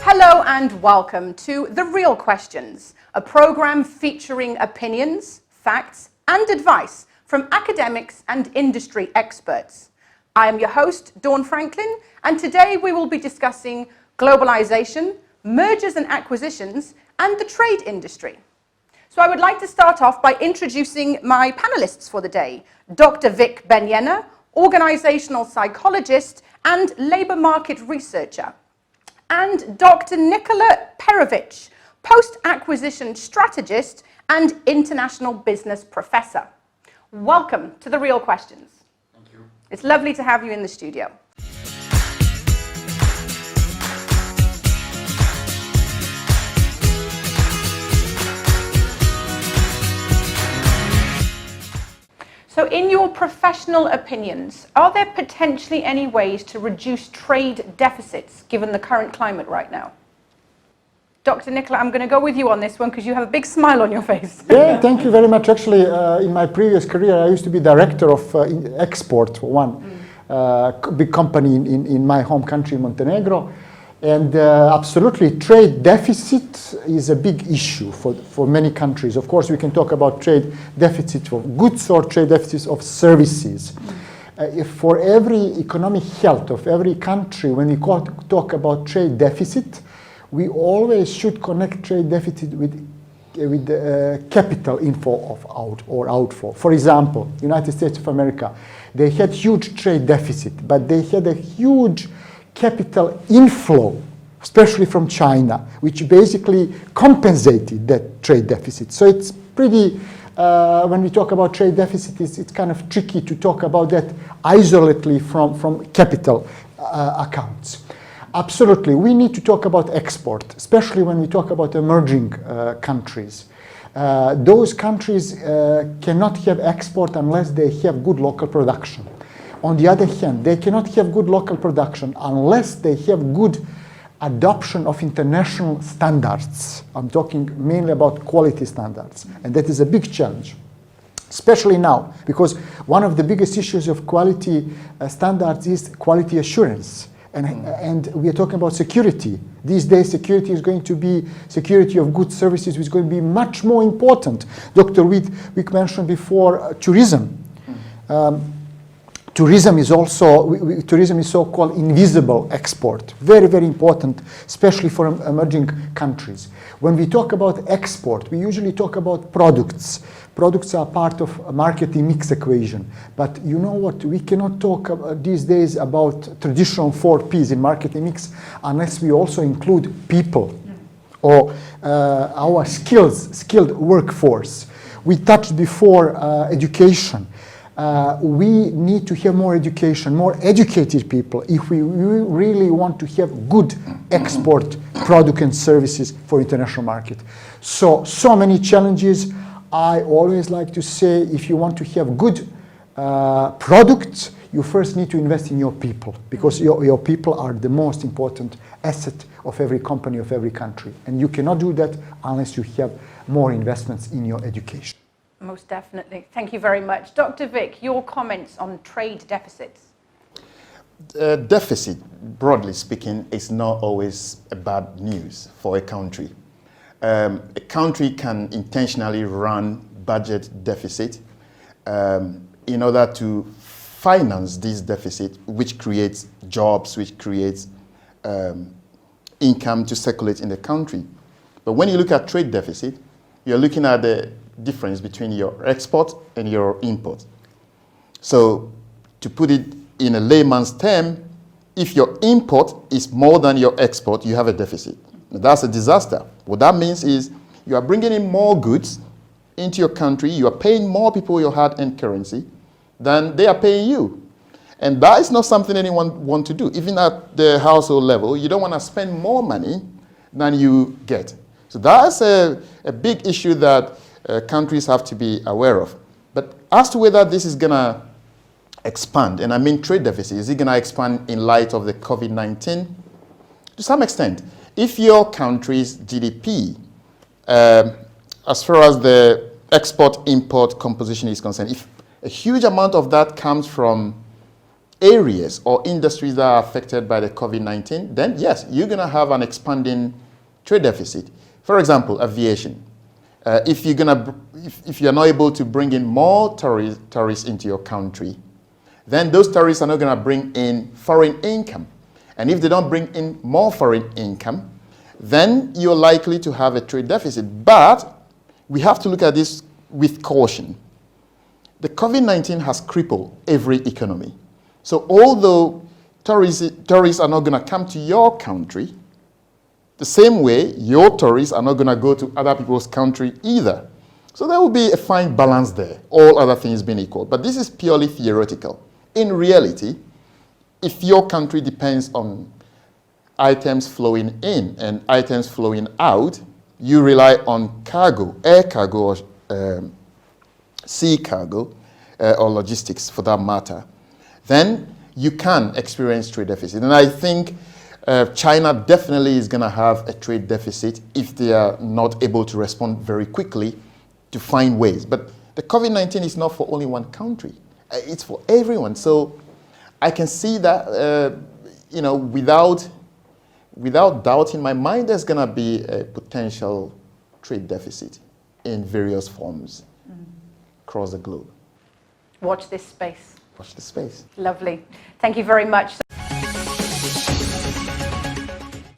Hello and welcome to The Real Questions, a program featuring opinions, facts and advice from academics and industry experts. I am your host, Dawn Franklin, and today we will be discussing globalization, mergers and acquisitions, and the trade industry. So I would like to start off by introducing my panelists for the day, Dr. Vic Benyena, organizational psychologist and labor market researcher, and Dr. Nikola Perovic, post-acquisition strategist and international business professor. Welcome to The Real Questions. Thank you. It's lovely to have you in the studio. So in your professional opinions, are there potentially any ways to reduce trade deficits given the current climate right now? Dr. Nikola, I'm going to go with you on this one because you have a big smile on your face. Yeah, thank you very much. Actually, in my previous career, I used to be director of export for one big company in my home country, Montenegro. And absolutely, trade deficit is a big issue for many countries. Of course, we can talk about trade deficit of goods or trade deficits of services. For every economic health of every country, when we talk about trade deficit, we always should connect trade deficit with capital inflow or outflow. For example, United States of America, they had huge trade deficit, but they had a huge capital inflow, especially from China, which basically compensated that trade deficit. So it's pretty, when we talk about trade deficit, it's kind of tricky to talk about that isolatedly from capital accounts. Absolutely, we need to talk about export, especially when we talk about emerging countries. Those countries cannot have export unless they have good local production. On the other hand, they cannot have good local production unless they have good adoption of international standards. I'm talking mainly about quality standards, and that is a big challenge, especially now, because one of the biggest issues of quality standards is quality assurance. And we are talking about security. These days, security is going to be, security of goods services is going to be much more important. Dr. Wick mentioned before tourism. Tourism is also, tourism is so-called invisible export. Very, very important, especially for emerging countries. When we talk about export, we usually talk about products. Products are part of a marketing mix equation. But you know what? We cannot talk these days about traditional 4 Ps in marketing mix unless we also include people or our skilled workforce. We touched before education. We need to have more education, more educated people if we really want to have good export product and services for international market. So many challenges. I always like to say if you want to have good products, you first need to invest in your people because your people are the most important asset of every company, of every country. And you cannot do that unless you have more investments in your education. Most definitely. Thank you very much. Dr. Vic, your comments on trade deficits. Deficit, broadly speaking, is not always a bad news for a country. A country can intentionally run budget deficit in order to finance this deficit, which creates jobs, which creates income to circulate in the country. But when you look at trade deficit, you're looking at the difference between your export and your import. So to put it in a layman's term, if your import is more than your export, you have a deficit. That's a disaster. What that means is you are bringing in more goods into your country, you are paying more people your hard-earned currency than they are paying you. And that is not something anyone wants to do. Even at the household level, you don't want to spend more money than you get. So that's a big issue that countries have to be aware of. But as to whether this is going to expand, and I mean trade deficit, is it going to expand in light of the COVID-19? To some extent. If your country's GDP, as far as the export-import composition is concerned, if a huge amount of that comes from areas or industries that are affected by the COVID-19, then yes, you're going to have an expanding trade deficit. For example, aviation. If you're not able to bring in more tourists into your country, then those tourists are not going to bring in foreign income. And if they don't bring in more foreign income, then you're likely to have a trade deficit. But we have to look at this with caution. The COVID-19 has crippled every economy. So although tourists are not going to come to your country, the same way your tourists are not going to go to other people's country either. So there will be a fine balance there, all other things being equal. But this is purely theoretical. In reality, if your country depends on items flowing in and items flowing out, you rely on cargo, air cargo or sea cargo, or logistics for that matter, then you can experience trade deficit. And I think China definitely is going to have a trade deficit if they are not able to respond very quickly to find ways. But the COVID-19 is not for only one country. It's for everyone. So I can see that, without doubt in my mind, there's going to be a potential trade deficit in various forms across the globe. Watch this space. Watch the space. Lovely. Thank you very much.